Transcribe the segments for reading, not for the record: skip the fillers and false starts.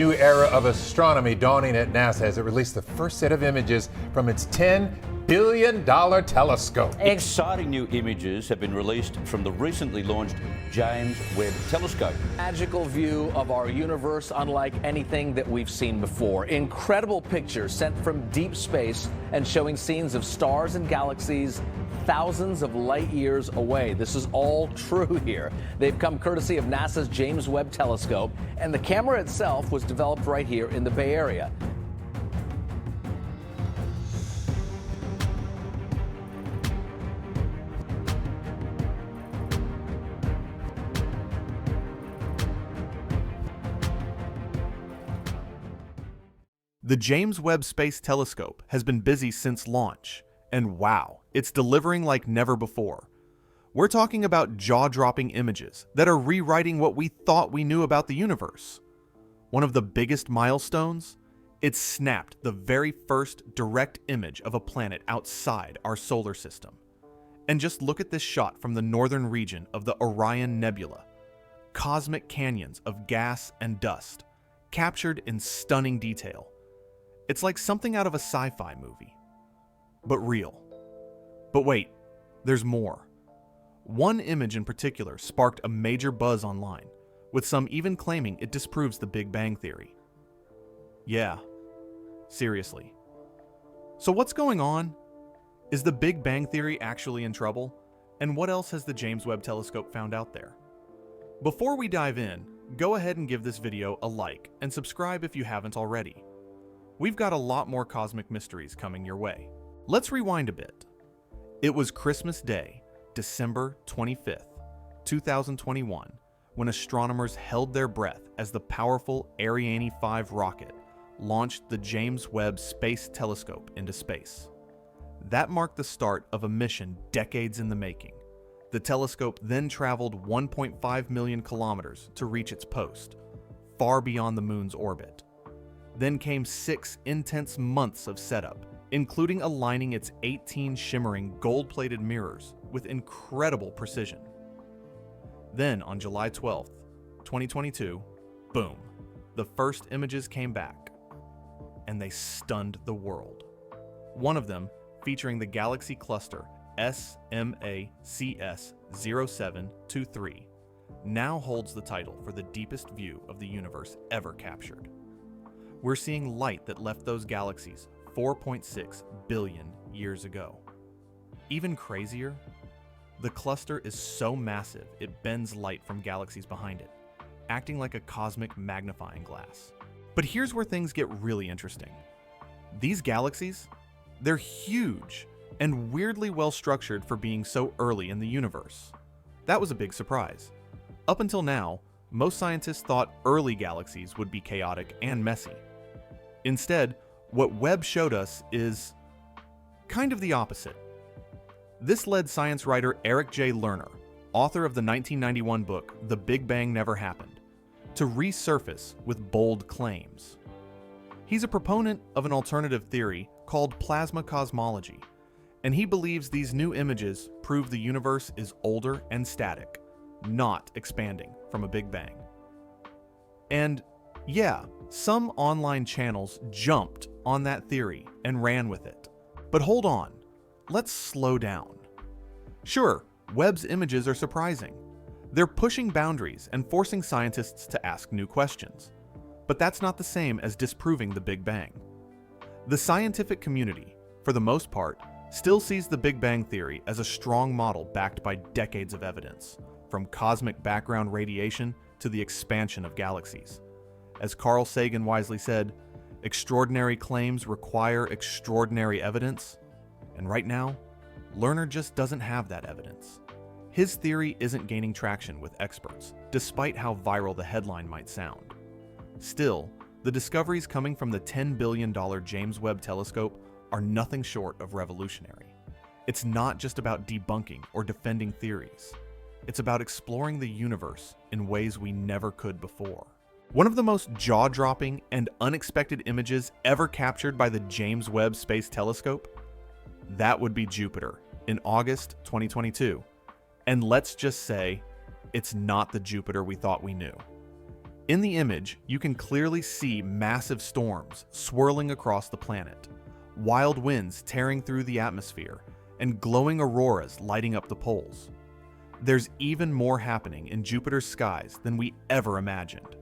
New era of astronomy dawning at NASA as it released the first set of images from its $10 billion telescope. Exciting new images have been released from the recently launched James Webb Telescope. Magical view of our universe unlike anything that we've seen before. Incredible pictures sent from deep space and showing scenes of stars and galaxies thousands of light years away. This is all true here. They've come courtesy of NASA's James Webb Telescope, and the camera itself was developed right here in the Bay Area. The James Webb Space Telescope has been busy since launch, and wow, it's delivering like never before. We're talking about jaw-dropping images that are rewriting what we thought we knew about the universe. One of the biggest milestones? It snapped the very first direct image of a planet outside our solar system. And just look at this shot from the northern region of the Orion Nebula. Cosmic canyons of gas and dust, captured in stunning detail. It's like something out of a sci-fi movie. But real. But wait, there's more. One image in particular sparked a major buzz online, with some even claiming it disproves the Big Bang Theory. Yeah, seriously. So what's going on? Is the Big Bang Theory actually in trouble? And what else has the James Webb Telescope found out there? Before we dive in, go ahead and give this video a like and subscribe if you haven't already. We've got a lot more cosmic mysteries coming your way. Let's rewind a bit. It was Christmas Day, December 25th, 2021, when astronomers held their breath as the powerful Ariane 5 rocket launched the James Webb Space Telescope into space. That marked the start of a mission decades in the making. The telescope then traveled 1.5 million kilometers to reach its post, far beyond the moon's orbit. Then came 6 intense months of setup, including aligning its 18 shimmering gold-plated mirrors with incredible precision. Then on July 12th, 2022, boom, the first images came back, and they stunned the world. One of them, featuring the galaxy cluster SMACS 0723, now holds the title for the deepest view of the universe ever captured. We're seeing light that left those galaxies 4.6 billion years ago. Even crazier, the cluster is so massive it bends light from galaxies behind it, acting like a cosmic magnifying glass. But here's where things get really interesting. These galaxies, they're huge and weirdly well structured for being so early in the universe. That was a big surprise. Up until now, most scientists thought early galaxies would be chaotic and messy. Instead, what Webb showed us is kind of the opposite. This led science writer Eric J. Lerner, author of the 1991 book The Big Bang Never Happened, to resurface with bold claims. He's a proponent of an alternative theory called plasma cosmology, and he believes these new images prove the universe is older and static, not expanding from a Big Bang. And yeah, some online channels jumped on that theory and ran with it. But hold on, let's slow down. Sure, Webb's images are surprising. They're pushing boundaries and forcing scientists to ask new questions. But that's not the same as disproving the Big Bang. The scientific community, for the most part, still sees the Big Bang Theory as a strong model backed by decades of evidence, from cosmic background radiation to the expansion of galaxies. As Carl Sagan wisely said, extraordinary claims require extraordinary evidence, and right now, Lerner just doesn't have that evidence. His theory isn't gaining traction with experts, despite how viral the headline might sound. Still, the discoveries coming from the $10 billion James Webb Telescope are nothing short of revolutionary. It's not just about debunking or defending theories. It's about exploring the universe in ways we never could before. One of the most jaw-dropping and unexpected images ever captured by the James Webb Space Telescope? That would be Jupiter in August 2022. And let's just say, it's not the Jupiter we thought we knew. In the image, you can clearly see massive storms swirling across the planet, wild winds tearing through the atmosphere, and glowing auroras lighting up the poles. There's even more happening in Jupiter's skies than we ever imagined.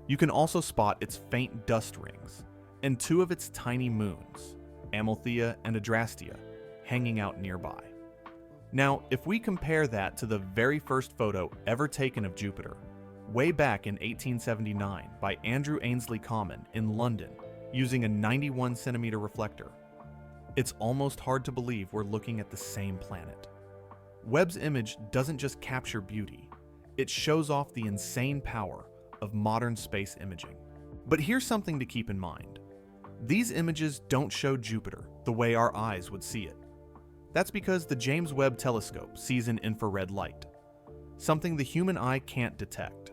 You can also spot its faint dust rings and two of its tiny moons, Amalthea and Adrastea, hanging out nearby. Now, if we compare that to the very first photo ever taken of Jupiter, way back in 1879 by Andrew Ainslie Common in London using a 91 centimeter reflector, it's almost hard to believe we're looking at the same planet. Webb's image doesn't just capture beauty, it shows off the insane power of modern space imaging. But here's something to keep in mind. These images don't show Jupiter the way our eyes would see it. That's because the James Webb Telescope sees in infrared light, something the human eye can't detect.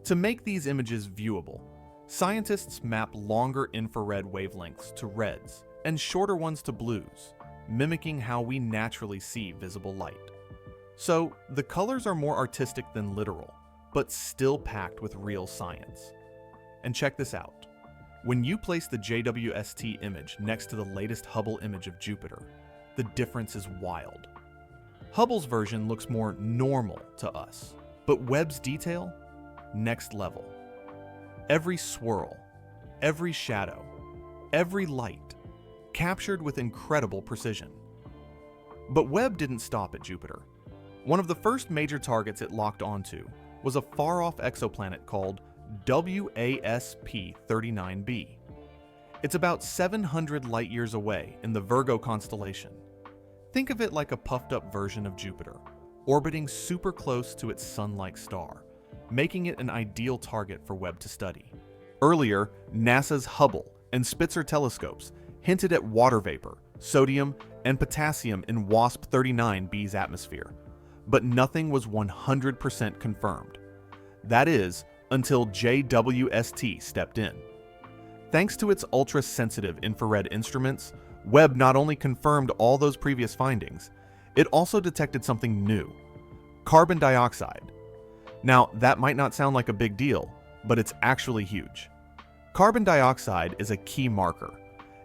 To make these images viewable, scientists map longer infrared wavelengths to reds and shorter ones to blues, mimicking how we naturally see visible light. So, the colors are more artistic than literal, but still packed with real science. And check this out. When you place the JWST image next to the latest Hubble image of Jupiter, the difference is wild. Hubble's version looks more normal to us, but Webb's detail? Next level. Every swirl, every shadow, every light, captured with incredible precision. But Webb didn't stop at Jupiter. One of the first major targets it locked onto was a far-off exoplanet called WASP 39b. It's about 700 light-years away in the Virgo constellation. Think of it like a puffed-up version of Jupiter, orbiting super close to its sun-like star, making it an ideal target for Webb to study. Earlier, NASA's Hubble and Spitzer telescopes hinted at water vapor, sodium, and potassium in WASP 39b's atmosphere, but nothing was 100% confirmed. That is, until JWST stepped in. Thanks to its ultra-sensitive infrared instruments, Webb not only confirmed all those previous findings, it also detected something new: carbon dioxide. Now, that might not sound like a big deal, but it's actually huge. Carbon dioxide is a key marker.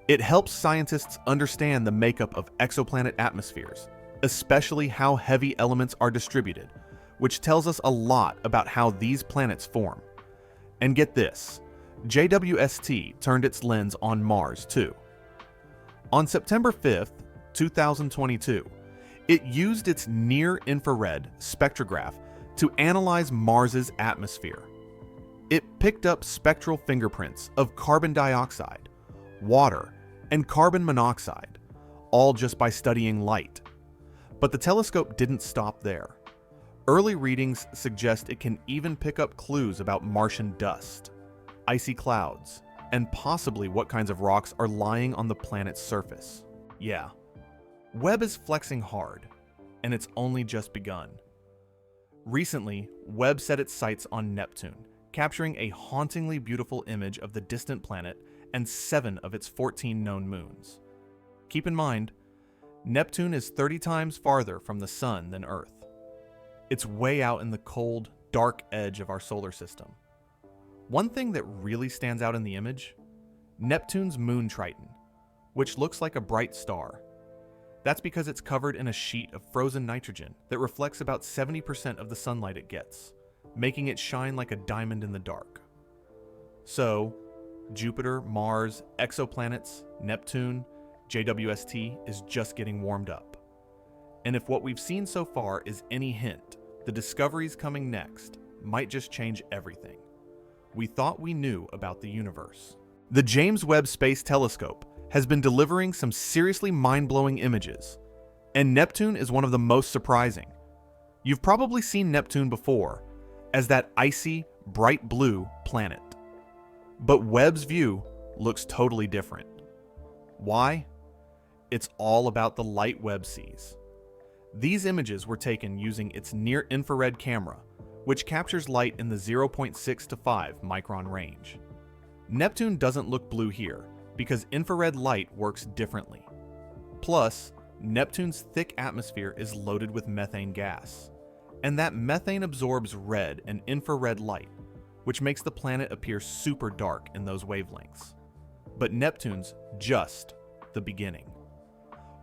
It helps scientists understand the makeup of exoplanet atmospheres, especially how heavy elements are distributed, which tells us a lot about how these planets form. And get this, JWST turned its lens on Mars too. On September 5th, 2022, it used its near-infrared spectrograph to analyze Mars's atmosphere. It picked up spectral fingerprints of carbon dioxide, water, and carbon monoxide, all just by studying light. But the telescope didn't stop there. Early readings suggest it can even pick up clues about Martian dust, icy clouds, and possibly what kinds of rocks are lying on the planet's surface. Yeah, Webb is flexing hard, and it's only just begun. Recently, Webb set its sights on Neptune, capturing a hauntingly beautiful image of the distant planet and 7 of its 14 known moons. Keep in mind, Neptune is 30 times farther from the Sun than Earth. It's way out in the cold, dark edge of our solar system. One thing that really stands out in the image? Neptune's moon Triton, which looks like a bright star. That's because it's covered in a sheet of frozen nitrogen that reflects about 70% of the sunlight it gets, making it shine like a diamond in the dark. So, Jupiter, Mars, exoplanets, Neptune, JWST is just getting warmed up. And if what we've seen so far is any hint, the discoveries coming next might just change everything we thought we knew about the universe. The James Webb Space Telescope has been delivering some seriously mind-blowing images, and Neptune is one of the most surprising. You've probably seen Neptune before as that icy, bright blue planet. But Webb's view looks totally different. Why? It's all about the light Webb sees. These images were taken using its near-infrared camera, which captures light in the 0.6 to 5 micron range. Neptune doesn't look blue here because infrared light works differently. Plus, Neptune's thick atmosphere is loaded with methane gas, and that methane absorbs red and infrared light, which makes the planet appear super dark in those wavelengths. But Neptune's just the beginning.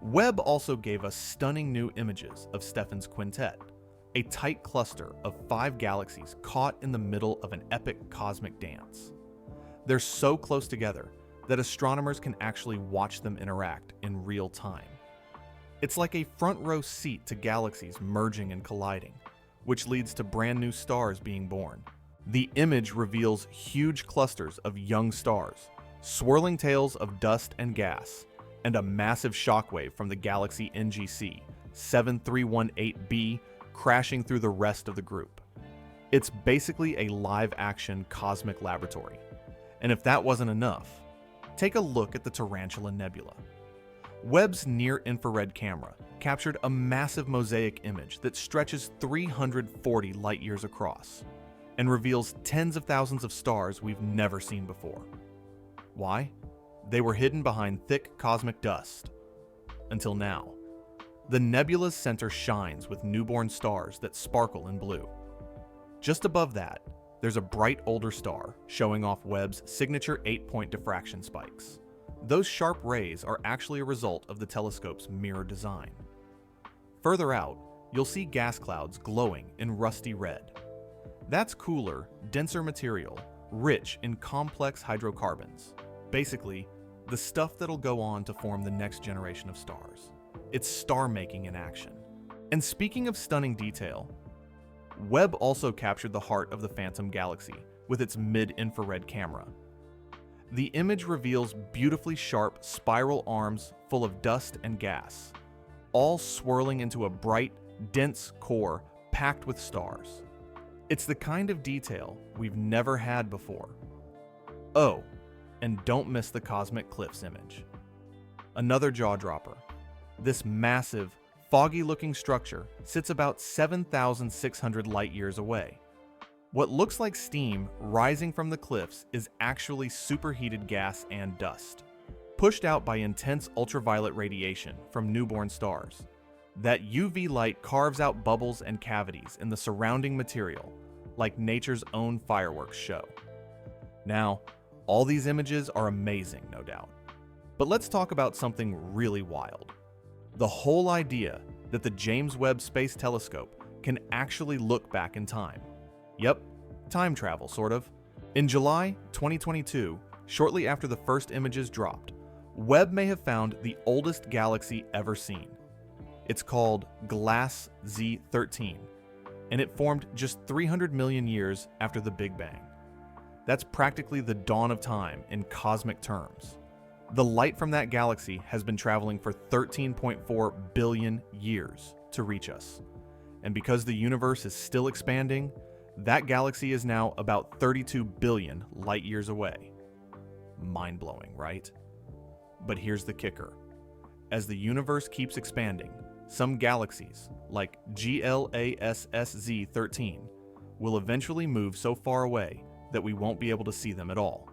Webb also gave us stunning new images of Stephan's quintet, a tight cluster of 5 galaxies caught in the middle of an epic cosmic dance. They're so close together that astronomers can actually watch them interact in real time. It's like a front row seat to galaxies merging and colliding, which leads to brand new stars being born. The image reveals huge clusters of young stars, swirling tails of dust and gas, and a massive shockwave from the galaxy NGC 7318b crashing through the rest of the group. It's basically a live-action cosmic laboratory. And if that wasn't enough, take a look at the Tarantula Nebula. Webb's near-infrared camera captured a massive mosaic image that stretches 340 light-years across and reveals tens of thousands of stars we've never seen before. Why? They were hidden behind thick cosmic dust. Until now. The nebula's center shines with newborn stars that sparkle in blue. Just above that, there's a bright older star showing off Webb's signature 8-point diffraction spikes. Those sharp rays are actually a result of the telescope's mirror design. Further out, you'll see gas clouds glowing in rusty red. That's cooler, denser material, rich in complex hydrocarbons. Basically, the stuff that'll go on to form the next generation of stars. It's star-making in action. And speaking of stunning detail, Webb also captured the heart of the Phantom Galaxy with its mid-infrared camera. The image reveals beautifully sharp spiral arms full of dust and gas, all swirling into a bright, dense core packed with stars. It's the kind of detail we've never had before. Oh, and don't miss the cosmic cliffs image. Another jaw-dropper. This massive, foggy-looking structure sits about 7,600 light-years away. What looks like steam rising from the cliffs is actually superheated gas and dust, pushed out by intense ultraviolet radiation from newborn stars. That UV light carves out bubbles and cavities in the surrounding material, like nature's own fireworks show. Now, all these images are amazing, no doubt. But let's talk about something really wild. The whole idea that the James Webb Space Telescope can actually look back in time. Yep, time travel, sort of. In July 2022, shortly after the first images dropped, Webb may have found the oldest galaxy ever seen. It's called Glass Z13, and it formed just 300 million years after the Big Bang. That's practically the dawn of time in cosmic terms. The light from that galaxy has been traveling for 13.4 billion years to reach us. And because the universe is still expanding, that galaxy is now about 32 billion light years away. Mind-blowing, right? But here's the kicker. As the universe keeps expanding, some galaxies, like GLASS Z13, will eventually move so far away that we won't be able to see them at all.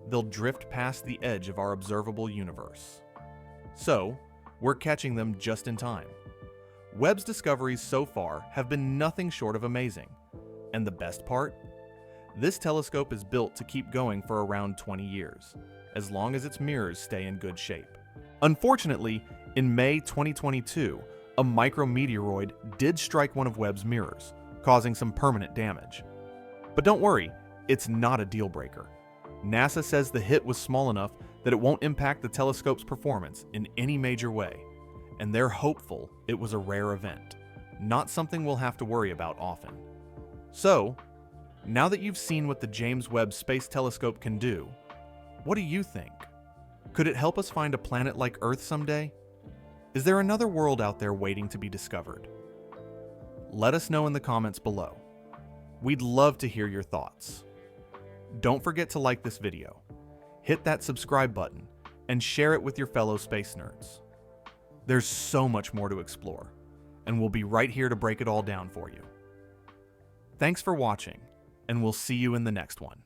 They'll drift past the edge of our observable universe. So, we're catching them just in time. Webb's discoveries so far have been nothing short of amazing. And the best part? This telescope is built to keep going for around 20 years, as long as its mirrors stay in good shape. Unfortunately, in May 2022, a micrometeoroid did strike one of Webb's mirrors, causing some permanent damage. But don't worry, it's not a deal breaker. NASA says the hit was small enough that it won't impact the telescope's performance in any major way, and they're hopeful it was a rare event, not something we'll have to worry about often. So, now that you've seen what the James Webb Space Telescope can do, what do you think? Could it help us find a planet like Earth someday? Is there another world out there waiting to be discovered? Let us know in the comments below. We'd love to hear your thoughts. Don't forget to like this video, hit that subscribe button, and share it with your fellow space nerds. There's so much more to explore, and we'll be right here to break it all down for you. Thanks for watching, and we'll see you in the next one.